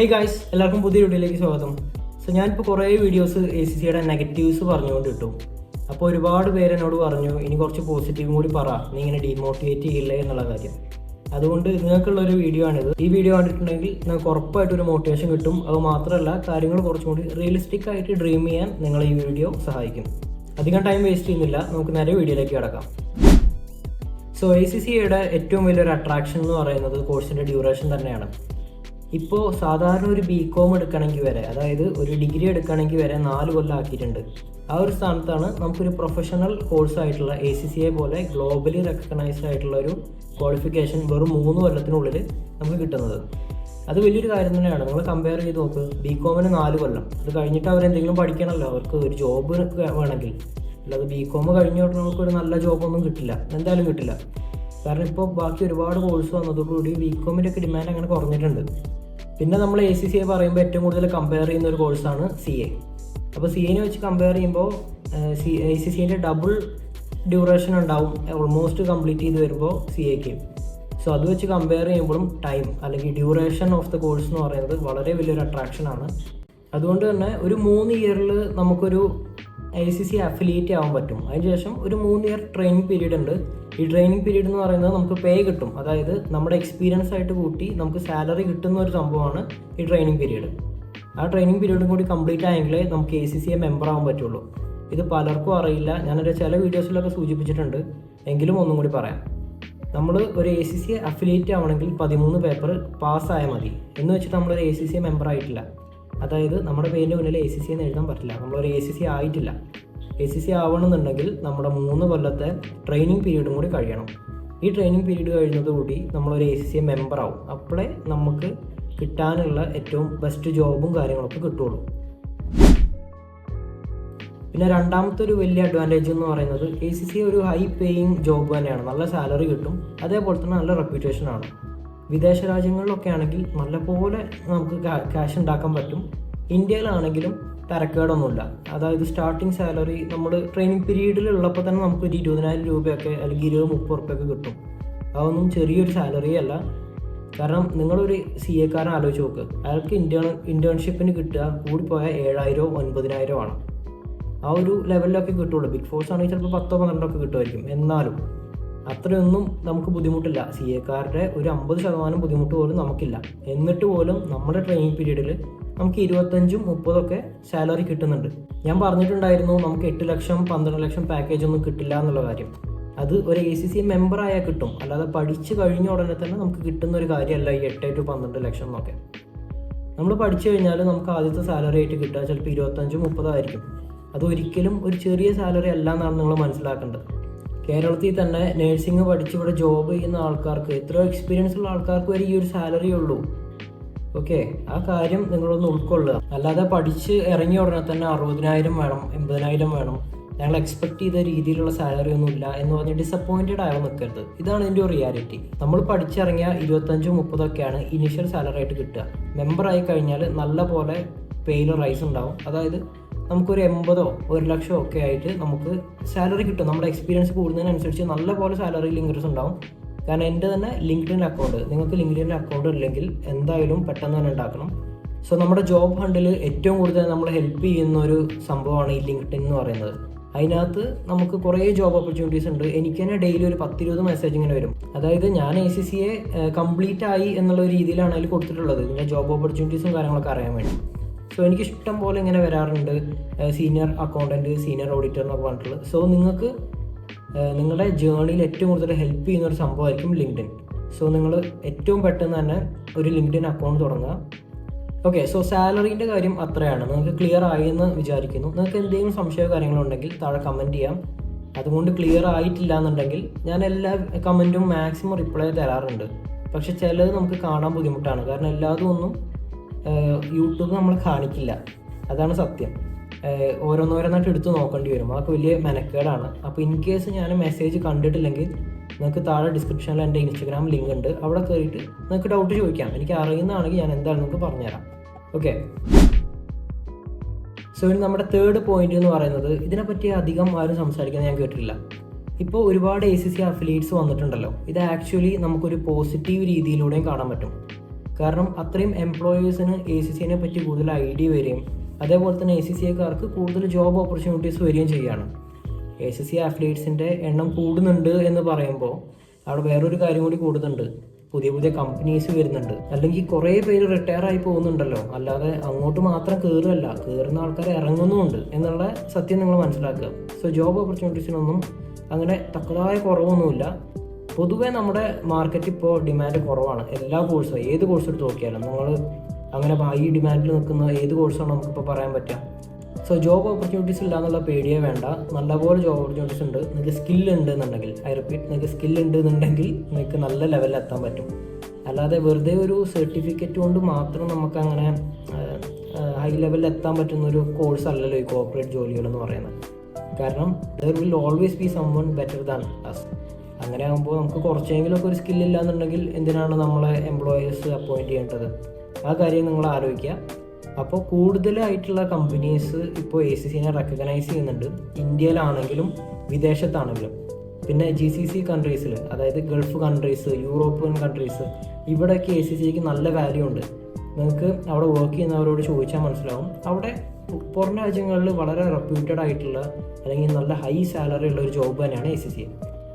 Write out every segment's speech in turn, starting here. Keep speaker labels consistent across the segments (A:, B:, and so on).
A: Hey guys, എല്ലാവർക്കും പുതിയ വീഡിയോയിലേക്ക് സ്വാഗതം. ഞാനിപ്പോൾ കുറേ വീഡിയോസ് ACCയുടെ നെഗറ്റീവ്സ് പറഞ്ഞുകൊണ്ട് ഇട്ടു. അപ്പോൾ ഒരുപാട് പേര് എന്നോട് പറഞ്ഞു ഇനി കുറച്ച് പോസിറ്റീവും കൂടി പറ, നീ ഇങ്ങനെ ഡീമോട്ടിവേറ്റ് ചെയ്യില്ലേ എന്നുള്ള കാര്യം. അതുകൊണ്ട് നിങ്ങൾക്കുള്ളൊരു വീഡിയോ ആണിത്. ഈ വീഡിയോ കണ്ടിട്ടുണ്ടെങ്കിൽ നിങ്ങൾക്ക് ഉറപ്പായിട്ടൊരു മോട്ടിവേഷൻ കിട്ടും. അത് മാത്രമല്ല, കാര്യങ്ങൾ കുറച്ചും കൂടി റിയലിസ്റ്റിക് ആയിട്ട് ഡ്രീം ചെയ്യാൻ നിങ്ങളെ ഈ വീഡിയോ സഹായിക്കും. അധികം ടൈം വേസ്റ്റ് ചെയ്യുന്നില്ല, നമുക്ക് നേരെ വീഡിയോയിലേക്ക് കിടക്കാം. ACCയുടെ ഏറ്റവും വലിയൊരു അട്രാക്ഷൻ എന്ന് പറയുന്നത് കോഴ്സിൻ്റെ ഡ്യൂറേഷൻ തന്നെയാണ്. ഇപ്പോൾ സാധാരണ ഒരു BCom എടുക്കണമെങ്കിൽ വരെ, അതായത് ഒരു ഡിഗ്രി എടുക്കണമെങ്കിൽ വരെ 4 കൊല്ലം ആക്കിയിട്ടുണ്ട്. ആ ഒരു സ്ഥാനത്താണ് നമുക്കൊരു പ്രൊഫഷണൽ കോഴ്സായിട്ടുള്ള ACCA പോലെ ഗ്ലോബലി റെക്കഗ്നൈസ്ഡ് ആയിട്ടുള്ള ഒരു ക്വാളിഫിക്കേഷൻ വെറും 3 കൊല്ലത്തിനുള്ളിൽ നമുക്ക് കിട്ടുന്നത്. അത് വലിയൊരു കാര്യം തന്നെയാണ്. നിങ്ങൾ കമ്പയർ ചെയ്ത് നോക്ക്, BComന് 4 കൊല്ലം, അത് കഴിഞ്ഞിട്ട് അവരെന്തെങ്കിലും പഠിക്കണമല്ലോ, അവർക്ക് ഒരു ജോബ് വേണമെങ്കിൽ. അല്ലാതെ BCom കഴിഞ്ഞോട്ട് നമുക്കൊരു നല്ല ജോബൊന്നും കിട്ടില്ല, എന്തായാലും കിട്ടില്ല. കാരണം ഇപ്പോൾ ബാക്കി ഒരുപാട് കോഴ്സ് വന്നതോടുകൂടി BComൻ്റെ ഒക്കെ ഡിമാൻഡ് അങ്ങനെ കുറഞ്ഞിട്ടുണ്ട്. പിന്നെ നമ്മൾ ACCA പറയുമ്പോൾ ഏറ്റവും കൂടുതൽ കമ്പയർ ചെയ്യുന്ന ഒരു കോഴ്സാണ് CA. അപ്പോൾ CAനെ വെച്ച് കമ്പയർ ചെയ്യുമ്പോൾ ACCൻ്റെ ഡബിൾ ഡ്യൂറേഷൻ ഉണ്ടാവും ഓൾമോസ്റ്റ് കംപ്ലീറ്റ് ചെയ്ത് വരുമ്പോൾ CAക്ക്. അത് വെച്ച് കമ്പയർ ചെയ്യുമ്പോഴും ടൈം അല്ലെങ്കിൽ ഡ്യൂറേഷൻ ഓഫ് ദ കോഴ്സ് എന്ന് പറയുന്നത് വളരെ വലിയൊരു അട്രാക്ഷനാണ്. അതുകൊണ്ട് തന്നെ ഒരു 3 ഇയറിൽ നമുക്കൊരു ACC അഫിലിയേറ്റ് ആവാൻ പറ്റും. അതിനുശേഷം ഒരു 3 ഇയർ ട്രെയിനിങ് പീരീഡ് ഉണ്ട്. ഈ ട്രെയിനിങ് പീരീഡ് എന്ന് പറയുന്നത് നമുക്ക് പേ കിട്ടും, അതായത് നമ്മുടെ എക്സ്പീരിയൻസ് ആയിട്ട് കൂട്ടി നമുക്ക് സാലറി കിട്ടുന്ന ഒരു സംഭവമാണ് ഈ ട്രെയിനിങ് പീരീഡ്. ആ ട്രെയിനിങ് പീരീഡും കൂടി കംപ്ലീറ്റ് ആയെങ്കിലേ നമുക്ക് ACCA മെമ്പർ ആവാൻ പറ്റുള്ളൂ. ഇത് പലർക്കും അറിയില്ല, ഞാനൊരു ചില വീഡിയോസിലൊക്കെ സൂചിപ്പിച്ചിട്ടുണ്ട്, എങ്കിലും ഒന്നും കൂടി പറയാം. നമ്മൾ ഒരു ACCA അഫിലിയേറ്റ് ആവണമെങ്കിൽ 13 പേപ്പർ പാസ്സായാൽ മതി. എന്ന് വെച്ചിട്ട് നമ്മളൊരു ACCA മെമ്പർ ആയിട്ടില്ല. അതായത് നമ്മുടെ പേരിൻ്റെ മുന്നിൽ ACCA എന്ന് എഴുതാൻ പറ്റില്ല, നമ്മളൊരു ACCA ആയിട്ടില്ല. ACCA ആവണമെന്നുണ്ടെങ്കിൽ നമ്മുടെ 3 കൊല്ലത്തെ ട്രെയിനിങ് പീരീഡും കൂടി കഴിയണം. ഈ ട്രെയിനിങ് പീരീഡ് കഴിയുന്നതോടുകൂടി നമ്മളൊരു ACCA മെമ്പർ ആവും. അപ്പോഴേ നമുക്ക് കിട്ടാനുള്ള ഏറ്റവും ബെസ്റ്റ് ജോബും കാര്യങ്ങളൊക്കെ കിട്ടുള്ളൂ. പിന്നെ രണ്ടാമത്തെ ഒരു വലിയ അഡ്വാൻറ്റേജ് എന്ന് പറയുന്നത് ACCA ഒരു ഹൈ പേയിങ് ജോബ് തന്നെയാണ്. നല്ല സാലറി കിട്ടും, അതേപോലെ തന്നെ നല്ല റെപ്യൂട്ടേഷനാണ്. വിദേശ രാജ്യങ്ങളിലൊക്കെ ആണെങ്കിൽ നല്ലപോലെ നമുക്ക് ക്യാഷ് ഉണ്ടാക്കാൻ പറ്റും. ഇന്ത്യയിലാണെങ്കിലും തരക്കേടൊന്നുമില്ല. അതായത് സ്റ്റാർട്ടിങ് സാലറി നമ്മൾ ട്രെയിനിങ് പീരീഡിലുള്ളപ്പോൾ തന്നെ നമുക്കൊരു 20,000 രൂപയൊക്കെ അല്ലെങ്കിൽ 20-30 ഉറുപ്പ്യൊക്കെ കിട്ടും. അതൊന്നും ചെറിയൊരു സാലറി അല്ല. കാരണം നിങ്ങളൊരു CAക്കാരൻ ആലോചിച്ച് നോക്ക്, അയാൾക്ക് ഇൻറ്റേൺഷിപ്പിന് കിട്ടുക കൂടിപ്പോയാൽ 7,000 9,000 ആണ്. ആ ഒരു ലെവലിലൊക്കെ കിട്ടുള്ളൂ. ബിഗ് ഫോഴ്സ് ആണെങ്കിൽ ചിലപ്പോൾ 10-12 കിട്ടുമായിരിക്കും. എന്നാലും അത്രയൊന്നും നമുക്ക് ബുദ്ധിമുട്ടില്ല. CAക്കാരുടെ ഒരു 50% ബുദ്ധിമുട്ട് പോലും നമുക്കില്ല. എന്നിട്ട് പോലും നമ്മുടെ ട്രെയിനിങ് പീരീഡിൽ നമുക്ക് 25-30 സാലറി കിട്ടുന്നുണ്ട്. ഞാൻ പറഞ്ഞിട്ടുണ്ടായിരുന്നു നമുക്ക് 8 ലക്ഷം 12 ലക്ഷം പാക്കേജ് ഒന്നും കിട്ടില്ല എന്നുള്ള കാര്യം. അത് ഒരു ACCA മെമ്പർ ആയാൽ കിട്ടും, അല്ലാതെ പഠിച്ചു കഴിഞ്ഞ ഉടനെ തന്നെ നമുക്ക് കിട്ടുന്ന ഒരു കാര്യമല്ല ഈ 8-12 ലക്ഷം എന്നൊക്കെ. നമ്മൾ പഠിച്ചു കഴിഞ്ഞാൽ നമുക്ക് ആദ്യത്തെ സാലറി ആയിട്ട് കിട്ടുക ചിലപ്പോൾ 25-30 ആയിരിക്കും. അതൊരിക്കലും ഒരു ചെറിയ സാലറി അല്ല എന്നാണ് നിങ്ങൾ മനസ്സിലാക്കേണ്ടത്. കേരളത്തിൽ തന്നെ നേഴ്സിംഗ് പഠിച്ച് ഇവിടെ ജോബ് ചെയ്യുന്ന ആൾക്കാർക്ക്, എത്രയോ എക്സ്പീരിയൻസ് ഉള്ള ആൾക്കാർക്ക് വരെ ഈ ഒരു സാലറി ഉള്ളൂ. ഓക്കെ, ആ കാര്യം നിങ്ങളൊന്ന് ഉൾക്കൊള്ളുക. അല്ലാതെ പഠിച്ച് ഇറങ്ങിയ ഉടനെ തന്നെ 60,000 വേണം 80,000 വേണം, ഞങ്ങൾ എക്സ്പെക്ട് ചെയ്ത രീതിയിലുള്ള സാലറി ഒന്നും ഇല്ല എന്ന് പറഞ്ഞ് ഡിസപ്പോയിൻറ്റഡ് ആവാൻ നിൽക്കരുത്. ഇതാണ് ഇതിൻ്റെ ഒരു റിയാലിറ്റി. നമ്മൾ പഠിച്ചിറങ്ങിയ 25-30 ഇനീഷ്യൽ സാലറി ആയിട്ട് കിട്ടുക. മെമ്പർ ആയി കഴിഞ്ഞാൽ നല്ല പോലെ പേയിൽ റൈസ് ഉണ്ടാവും. അതായത് നമുക്കൊരു 80,000 1 ലക്ഷം ഒക്കെ ആയിട്ട് നമുക്ക് സാലറി കിട്ടും. നമ്മുടെ എക്സ്പീരിയൻസ് കൂടുന്നതിനനുസരിച്ച് നല്ല പോലെ സാലറിയിൽ ഇൻക്രീസ് ഉണ്ടാവും. കാരണം എൻ്റെ തന്നെ ലിങ്ക്ഡിൻ അക്കൗണ്ട്, നിങ്ങൾക്ക് ലിങ്ക്ഡിൻ അക്കൗണ്ട് ഇല്ലെങ്കിൽ എന്തായാലും പെട്ടെന്ന് തന്നെ ഉണ്ടാക്കണം. നമ്മുടെ ജോബ് ഹണ്ടിൽ ഏറ്റവും കൂടുതൽ നമ്മളെ ഹെൽപ്പ് ചെയ്യുന്ന ഒരു സംഭവമാണ് ഈ ലിങ്ക്ഡിൻ എന്ന് പറയുന്നത്. അതിനകത്ത് നമുക്ക് കുറേ ജോബ് ഓപ്പർച്യൂണിറ്റീസ് ഉണ്ട്. എനിക്ക് തന്നെ ഡെയിലി ഒരു 10-20 മെസ്സേജ് ഇങ്ങനെ വരും. അതായത് ഞാൻ ACCA കംപ്ലീറ്റ് ആയി എന്നുള്ള രീതിയിലാണ് അതിൽ കൊടുത്തിട്ടുള്ളത്, ഇതിൻ്റെ ജോബ് ഓപ്പർച്യൂണിറ്റീസും കാര്യങ്ങളൊക്കെ അറിയാൻ വേണ്ടി. എനിക്ക് ഇഷ്ടം പോലെ ഇങ്ങനെ വരാറുണ്ട്, സീനിയർ അക്കൗണ്ടൻറ്റ്, സീനിയർ ഓഡിറ്റർ എന്നൊക്കെ പറഞ്ഞിട്ടുള്ളത്. നിങ്ങൾക്ക് നിങ്ങളുടെ ജേർണിയിൽ ഏറ്റവും കൂടുതൽ ഹെൽപ്പ് ചെയ്യുന്ന ഒരു സംഭവമായിരിക്കും ലിങ്ക്ഡിൻ. നിങ്ങൾ ഏറ്റവും പെട്ടെന്ന് തന്നെ ഒരു ലിങ്ക്ഡിൻ അക്കൗണ്ട് തുടങ്ങുക. ഓക്കെ, സാലറീൻ്റെ കാര്യം അത്രയാണ്. നിങ്ങൾക്ക് ക്ലിയർ ആയി എന്ന് വിചാരിക്കുന്നു. നിങ്ങൾക്ക് എന്തെങ്കിലും സംശയമോ കാര്യങ്ങളുണ്ടെങ്കിൽ താഴെ കമൻറ്റ് ചെയ്യാം. അതുകൊണ്ട് ക്ലിയർ ആയിട്ടില്ല എന്നുണ്ടെങ്കിൽ ഞാൻ എല്ലാ കമൻറ്റും മാക്സിമം റിപ്ലൈ തരാറുണ്ട്. പക്ഷെ ചിലത് നമുക്ക് കാണാൻ ബുദ്ധിമുട്ടാണ്, കാരണം എല്ലാതും ഒന്നും യൂട്യൂബ് നമ്മൾ കാണിക്കില്ല, അതാണ് സത്യം. ഓരോന്നോരോന്നായിട്ട് എടുത്ത് നോക്കേണ്ടി വരും, അതൊക്കെ വലിയ മെനക്കേടാണ്. അപ്പോൾ ഇൻ കേസ് ഞാൻ മെസ്സേജ് കണ്ടിട്ടില്ലെങ്കിൽ നിങ്ങൾക്ക് താഴെ ഡിസ്ക്രിപ്ഷനിൽ എൻ്റെ ഇൻസ്റ്റഗ്രാം ലിങ്ക് ഉണ്ട്, അവിടെ കയറിയിട്ട് നിങ്ങൾക്ക് ഡൗട്ട് ചോദിക്കാം. എനിക്ക് അറിയുന്നതാണെങ്കിൽ ഞാൻ എന്താണെന്ന് നിങ്ങൾക്ക് പറഞ്ഞുതരാം. ഓക്കെ, ഇനി നമ്മുടെ തേർഡ് പോയിന്റ് എന്ന് പറയുന്നത്, ഇതിനെപ്പറ്റി അധികം ആരും സംസാരിക്കുന്നത് ഞാൻ കേട്ടിട്ടില്ല. ഇപ്പോൾ ഒരുപാട് ACCA അഫിലിയേറ്റ്സ് വന്നിട്ടുണ്ടല്ലോ. ഇത് ആക്ച്വലി നമുക്കൊരു പോസിറ്റീവ് രീതിയിലൂടെയും കാണാൻ പറ്റും. കാരണം അത്രയും എംപ്ലോയേഴ്സിന് ACCനെ പറ്റി കൂടുതൽ ഐഡിയ വരികയും അതേപോലെ തന്നെ ACCക്കാർക്ക് കൂടുതൽ ജോബ് ഓപ്പർച്യൂണിറ്റീസ് വരികയും ചെയ്യുകയാണ്. ACC അഫിലിയേറ്റ്സിൻ്റെ എണ്ണം കൂടുന്നുണ്ട് എന്ന് പറയുമ്പോൾ അവിടെ വേറൊരു കാര്യം കൂടി കൂടുന്നുണ്ട്. പുതിയ പുതിയ കമ്പനീസ് വരുന്നുണ്ട്, അല്ലെങ്കിൽ കുറേ പേര് റിട്ടയർ ആയി പോകുന്നുണ്ടല്ലോ. അല്ലാതെ അങ്ങോട്ട് മാത്രം കയറുകയല്ല, കയറുന്ന ആൾക്കാർ ഇറങ്ങുന്നുമുണ്ട് എന്നുള്ള സത്യം നിങ്ങൾ മനസ്സിലാക്കുക. സോ ജോബ് ഓപ്പർച്യൂണിറ്റീസിനൊന്നും അങ്ങനെ തക്കതായ കുറവൊന്നുമില്ല. പൊതുവേ നമ്മുടെ മാർക്കറ്റ് ഇപ്പോൾ ഡിമാൻഡ് കുറവാണ്. എല്ലാ കോഴ്സും, ഏത് കോഴ്സ് എടുത്ത് നോക്കിയാലും നിങ്ങൾ അങ്ങനെ ഹൈ ഡിമാൻഡിൽ നിൽക്കുന്ന ഏത് കോഴ്സാണ് നമുക്കിപ്പോൾ പറയാൻ പറ്റുക. സോ ജോബ് ഓപ്പർച്യൂണിറ്റീസ് ഇല്ല എന്നുള്ള പേടിയേ വേണ്ട. നല്ലപോലെ ജോബ് ഓപ്പർച്യൂണിറ്റീസ് ഉണ്ട്. നിങ്ങൾക്ക് സ്കിൽ ഉണ്ട് എന്നുണ്ടെങ്കിൽ, ഐ റിപ്പീറ്റ്, നിങ്ങൾക്ക് സ്കിൽ ഉണ്ട് എന്നുണ്ടെങ്കിൽ നിങ്ങൾക്ക് നല്ല ലെവലിൽ എത്താൻ പറ്റും. അല്ലാതെ വെറുതെ ഒരു സർട്ടിഫിക്കറ്റ് കൊണ്ട് മാത്രം നമുക്കങ്ങനെ ഹൈ ലെവലിൽ എത്താൻ പറ്റുന്ന ഒരു കോഴ്സ് അല്ലല്ലോ ഈ കോർപ്പറേറ്റ് ജോലികൾ എന്ന് പറയുന്നത്. കാരണം there will always be someone better than us. അങ്ങനെ ആകുമ്പോൾ നമുക്ക് കുറച്ചെങ്കിലുമൊക്കെ ഒരു സ്കില്ലില്ല എന്നുണ്ടെങ്കിൽ എന്തിനാണ് നമ്മളെ എംപ്ലോയേഴ്സ് അപ്പോയിൻറ്റ് ചെയ്യേണ്ടത്? ആ കാര്യം നിങ്ങൾ ആലോചിക്കുക. അപ്പോൾ കൂടുതലായിട്ടുള്ള കമ്പനീസ് ഇപ്പോൾ ACCനെ റെക്കഗ്നൈസ് ചെയ്യുന്നുണ്ട്, ഇന്ത്യയിലാണെങ്കിലും വിദേശത്താണെങ്കിലും. പിന്നെ GCC കൺട്രീസിൽ, അതായത് ഗൾഫ് കൺട്രീസ്, യൂറോപ്യൻ കൺട്രീസ്, ഇവിടെയൊക്കെ ACCക്ക് നല്ല വാല്യൂ ഉണ്ട്. നിങ്ങൾക്ക് അവിടെ വർക്ക് ചെയ്യുന്നവരോട് ചോദിച്ചാൽ മനസ്സിലാവും. അവിടെ പുറം രാജ്യങ്ങളിൽ വളരെ റെപ്യൂട്ടഡ് ആയിട്ടുള്ള അല്ലെങ്കിൽ നല്ല ഹൈ സാലറി ഉള്ള ഒരു ജോബ് തന്നെയാണ് ACC.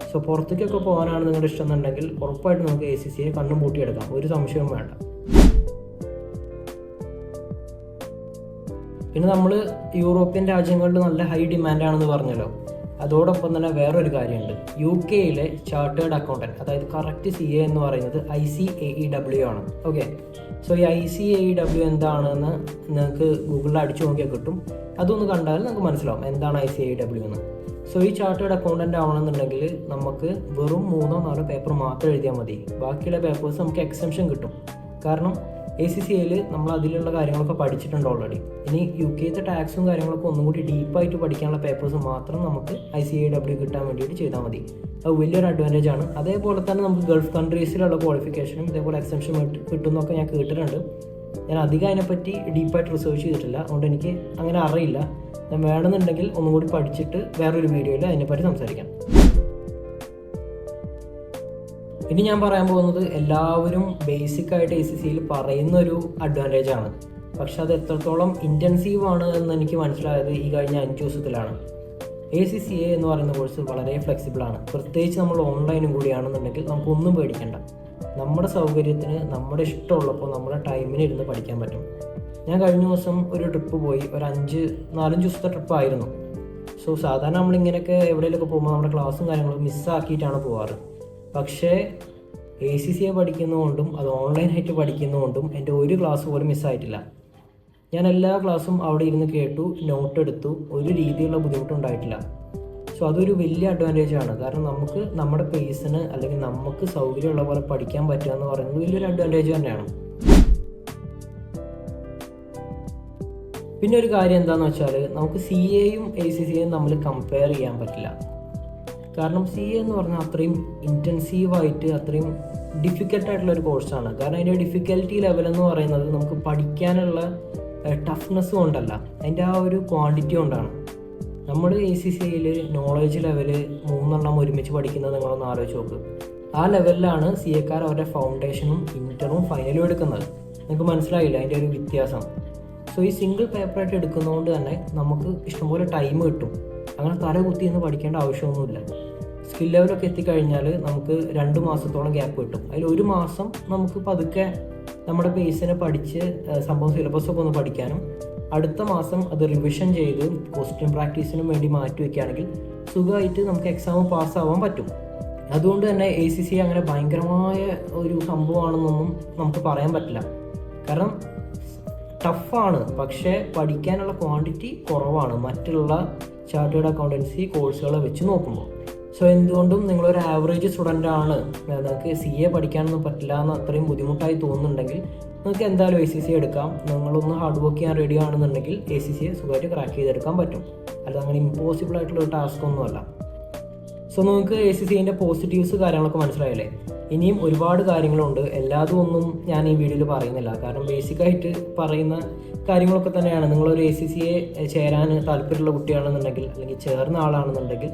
A: സോ പുറത്തേക്കൊക്കെ പോകാനാണ് നിങ്ങളുടെ ഇഷ്ടം എന്നുണ്ടെങ്കിൽ ഉറപ്പായിട്ട് നമുക്ക് ACCയെ കണ്ണും പൂട്ടിയെടുക്കാം, ഒരു സംശയവും വേണ്ട. പിന്നെ നമ്മൾ യൂറോപ്യൻ രാജ്യങ്ങളിൽ നല്ല ഹൈ ഡിമാൻഡാണെന്ന് പറഞ്ഞല്ലോ. അതോടൊപ്പം തന്നെ വേറൊരു കാര്യമുണ്ട്. UK ചാർട്ടേഡ് അക്കൗണ്ടൻറ്റ്, അതായത് കറക്റ്റ് CA എന്ന് പറയുന്നത് ICAEW ആണ്. ഓക്കെ, സോ ഈ ICAEW എന്താണെന്ന് നിങ്ങൾക്ക് ഗൂഗിളിൽ അടിച്ചു നോക്കിയാൽ കിട്ടും. അതൊന്ന് കണ്ടാൽ നമുക്ക് മനസ്സിലാവും എന്താണ് ICAEW എന്ന്. സോ ഈ ചാർട്ടേഡ് അക്കൗണ്ടൻ്റ് ആവണമെന്നുണ്ടെങ്കിൽ നമുക്ക് വെറും 3-4 പേപ്പർ മാത്രം എഴുതിയാൽ മതി. ബാക്കിയുള്ള പേപ്പേഴ്സ് നമുക്ക് എക്സംഷൻ കിട്ടും. കാരണം ACCയിൽ നമ്മൾ അതിലുള്ള കാര്യങ്ങളൊക്കെ പഠിച്ചിട്ടുണ്ട് ഓൾറെഡി. ഇനി UK ടാക്സും കാര്യങ്ങളൊക്കെ ഒന്നും കൂടി ഡീപ്പായിട്ട് പഠിക്കാനുള്ള പേപ്പേഴ്സ് മാത്രം നമുക്ക് ICAEW കിട്ടാൻ വേണ്ടിയിട്ട് ചെയ്താൽ മതി. അത് വലിയൊരു അഡ്വാൻറ്റേജ് ആണ്. അതേപോലെ തന്നെ നമുക്ക് ഗൾഫ് കൺട്രീസിലുള്ള ക്വാളിഫിക്കേഷനും ഇതേപോലെ എക്സംഷൻ കിട്ടുമെന്നൊക്കെ ഞാൻ കേട്ടിട്ടുണ്ട്. ഞാൻ അധികം അതിനെപ്പറ്റി ഡീപ്പായിട്ട് റിസർച്ച് ചെയ്തിട്ടില്ല, അതുകൊണ്ട് എനിക്ക് അങ്ങനെ അറിയില്ല. ഞാൻ വേണമെന്നുണ്ടെങ്കിൽ ഒന്നും കൂടി പഠിച്ചിട്ട് വേറൊരു വീഡിയോയിൽ അതിനെപ്പറ്റി സംസാരിക്കാം. ഇനി ഞാൻ പറയാൻ പോകുന്നത് എല്ലാവരും ബേസിക്കായിട്ട് ACCയിൽ പറയുന്നൊരു അഡ്വാൻറ്റേജ് ആണ്. പക്ഷെ അത് എത്രത്തോളം ഇൻറ്റൻസീവ് ആണ് എന്ന് എനിക്ക് മനസ്സിലായത് ഈ കഴിഞ്ഞ 5 ദിവസത്തിലാണ്. ACCA എന്ന് പറയുന്ന കോഴ്സ് വളരെ ഫ്ലെക്സിബിളാണ്. പ്രത്യേകിച്ച് നമ്മൾ ഓൺലൈനും കൂടിയാണെന്നുണ്ടെങ്കിൽ നമുക്കൊന്നും പേടിക്കേണ്ട. നമ്മുടെ സൗകര്യത്തിന് നമ്മുടെ ഇഷ്ടമുള്ളപ്പോൾ നമ്മുടെ ടൈമിന് ഇരുന്ന് പഠിക്കാൻ പറ്റും. ഞാൻ കഴിഞ്ഞ ദിവസം ഒരു ട്രിപ്പ് പോയി, ഒരു 4-5 ദിവസത്തെ ട്രിപ്പായിരുന്നു. സോ സാധാരണ നമ്മളിങ്ങനെയൊക്കെ എവിടെയെങ്കിലുമൊക്കെ പോകുമ്പോൾ നമ്മുടെ ക്ലാസ്സും കാര്യങ്ങളും മിസ്സാക്കിയിട്ടാണ് പോവാറ്. പക്ഷേ ACCA പഠിക്കുന്നതുകൊണ്ടും അത് ഓൺലൈനായിട്ട് പഠിക്കുന്നതുകൊണ്ടും എൻ്റെ ഒരു ക്ലാസ് പോലും മിസ്സായിട്ടില്ല. ഞാൻ എല്ലാ ക്ലാസ്സും അവിടെ ഇരുന്ന് കേട്ടു, നോട്ട് എടുത്തു, ഒരു രീതിയിലുള്ള ബുദ്ധിമുട്ടുണ്ടായിട്ടില്ല. സോ അതൊരു വലിയ അഡ്വാൻറ്റേജ് ആണ്. കാരണം നമുക്ക് നമ്മുടെ പേസിന് അല്ലെങ്കിൽ നമുക്ക് സൗകര്യമുള്ള പോലെ പഠിക്കാൻ പറ്റുക എന്ന് പറയുന്നത് വലിയൊരു അഡ്വാൻറ്റേജ് തന്നെയാണ്. പിന്നെ ഒരു കാര്യം എന്താണെന്ന് വെച്ചാൽ നമുക്ക് CAയും ACCയും തമ്മിൽ കമ്പയർ ചെയ്യാൻ പറ്റില്ല. കാരണം CA എന്ന് പറഞ്ഞാൽ അത്രയും ഇൻറ്റൻസീവായിട്ട് അത്രയും ഡിഫിക്കൽട്ടായിട്ടുള്ളൊരു കോഴ്സാണ്. കാരണം അതിൻ്റെ ഡിഫിക്കൽറ്റി ലെവൽ എന്ന് പറയുന്നത് നമുക്ക് പഠിക്കാനുള്ള ടഫ്നെസ് കൊണ്ടല്ല, അതിൻ്റെ ആ ഒരു ക്വാണ്ടിറ്റി കൊണ്ടാണ്. നമ്മൾ ACCയിൽ നോളേജ് ലെവല് 3 ഒരുമിച്ച് പഠിക്കുന്നത് നിങ്ങളൊന്ന് ആലോചിച്ച് നോക്ക്. ആ ലെവലിലാണ് CAക്കാർ അവരുടെ ഫൗണ്ടേഷനും ഇൻ്ററും ഫൈനലും എടുക്കുന്നത്. നിങ്ങൾക്ക് മനസ്സിലായില്ല അതിൻ്റെ ഒരു വ്യത്യാസം. സോ ഈ സിംഗിൾ പേപ്പറായിട്ട് എടുക്കുന്നതുകൊണ്ട് തന്നെ നമുക്ക് ഇഷ്ടംപോലെ ടൈം കിട്ടും. അങ്ങനെ തല കുത്തിയെന്ന് പഠിക്കേണ്ട ആവശ്യമൊന്നുമില്ല. സ്കിൽ ലെവലൊക്കെ എത്തിക്കഴിഞ്ഞാൽ നമുക്ക് 2 മാസത്തോളം ഗ്യാപ്പ് കിട്ടും. അതിൽ 1 മാസം നമുക്ക് പതുക്കെ നമ്മുടെ പേസിനെ പഠിച്ച് സംഭവം സിലബസൊക്കെ ഒന്ന് പഠിക്കാനും അടുത്ത മാസം അത് റിവിഷൻ ചെയ്ത് ക്വസ്റ്റ്യൻ പ്രാക്ടീസിനും വേണ്ടി മാറ്റി വയ്ക്കുകയാണെങ്കിൽ സുഖമായിട്ട് നമുക്ക് എക്സാം പാസ്സാവാൻ പറ്റും. അതുകൊണ്ട് തന്നെ ACCA അങ്ങനെ ഭയങ്കരമായ ഒരു സംഭവമാണെന്നൊന്നും നമുക്ക് പറയാൻ പറ്റില്ല. കാരണം ടഫാണ്, പക്ഷേ പഠിക്കാനുള്ള ക്വാണ്ടിറ്റി കുറവാണ് മറ്റുള്ള ചാർട്ടേഡ് അക്കൗണ്ടൻസി കോഴ്സുകളെ വെച്ച് നോക്കുമ്പോൾ. സോ എന്തുകൊണ്ടും നിങ്ങളൊരു ആവറേജ് സ്റ്റുഡൻ്റ് ആണ്, നിങ്ങൾക്ക് CA പഠിക്കാനൊന്നും പറ്റില്ല എന്ന് അത്രയും ബുദ്ധിമുട്ടായി തോന്നുന്നുണ്ടെങ്കിൽ നിങ്ങൾക്ക് എന്തായാലും ACCA എടുക്കാം. നിങ്ങളൊന്ന് ഹാർഡ് വർക്ക് ചെയ്യാൻ റെഡി ആണെന്നുണ്ടെങ്കിൽ ACCA സുഖമായിട്ട് ക്രാക്ക് ചെയ്തെടുക്കാൻ പറ്റും. അല്ല അങ്ങനെ ഇമ്പോസിബിൾ ആയിട്ടുള്ള ഒരു ടാസ്ക് ഒന്നുമല്ല. സോ നിങ്ങൾക്ക് ACCAൻ്റെ പോസിറ്റീവ്സ് കാര്യങ്ങളൊക്കെ മനസ്സിലായില്ലേ? ഇനിയും ഒരുപാട് കാര്യങ്ങളുണ്ട്. എല്ലാതും ഒന്നും ഞാൻ ഈ വീഡിയോയിൽ പറയുന്നില്ല, കാരണം ബേസിക്കായിട്ട് പറയുന്ന കാര്യങ്ങളൊക്കെ തന്നെയാണ്. നിങ്ങളൊരു ACCA ചേരാൻ താല്പര്യമുള്ള കുട്ടിയാണെന്നുണ്ടെങ്കിൽ, അല്ലെങ്കിൽ ചേർന്ന ആളാണെന്നുണ്ടെങ്കിൽ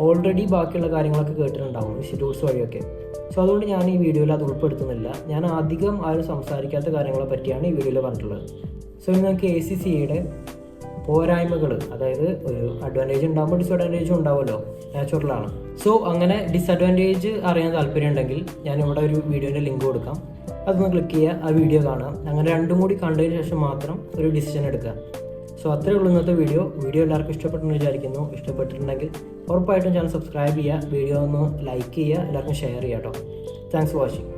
A: ഓൾറെഡി ബാക്കിയുള്ള കാര്യങ്ങളൊക്കെ കേട്ടിട്ടുണ്ടാവും ഇൻസ്റ്റിറ്റ്യൂട്ട്സ് വഴിയൊക്കെ. സോ അതുകൊണ്ട് ഞാൻ ഈ വീഡിയോയിൽ അത് ഉൾപ്പെടുത്തുന്നില്ല. ഞാൻ അധികം ആരും സംസാരിക്കാത്ത കാര്യങ്ങളെ പറ്റിയാണ് ഈ വീഡിയോയിൽ പറഞ്ഞിട്ടുള്ളത്. സോ നിങ്ങൾക്ക് ACCAയുടെ പോരായ്മകൾ, അതായത് ഒരു അഡ്വാൻറ്റേജ് ഉണ്ടാകുമ്പോൾ ഡിസഡ്വാൻറ്റേജും ഉണ്ടാവുമല്ലോ, നാച്ചുറലാണ്. സോ അങ്ങനെ ഡിസഡ്വാൻറ്റേജ് അറിയാൻ താല്പര്യം ഉണ്ടെങ്കിൽ ഞാനിവിടെ ഒരു വീഡിയോൻ്റെ ലിങ്ക് കൊടുക്കാം, അതൊന്ന് ക്ലിക്ക് ചെയ്യുക, ആ വീഡിയോ കാണുക. അങ്ങനെ രണ്ടും കൂടി കണ്ടതിന് ശേഷം മാത്രം ഒരു ഡിസിഷൻ എടുക്കുക. സോ അത്രയേ ഉള്ളൂ ഇന്നത്തെ വീഡിയോ. എല്ലാവർക്കും ഇഷ്ടപ്പെട്ടെന്ന് വിചാരിക്കുന്നു. ഇഷ്ടപ്പെട്ടിട്ടുണ്ടെങ്കിൽ ഉറപ്പായിട്ടും ചാനൽ സബ്സ്ക്രൈബ് ചെയ്യുക, വീഡിയോ ഒന്ന് ലൈക്ക് ചെയ്യുക, എല്ലാവർക്കും ഷെയർ ചെയ്യുക കേട്ടോ. Thanks for watching.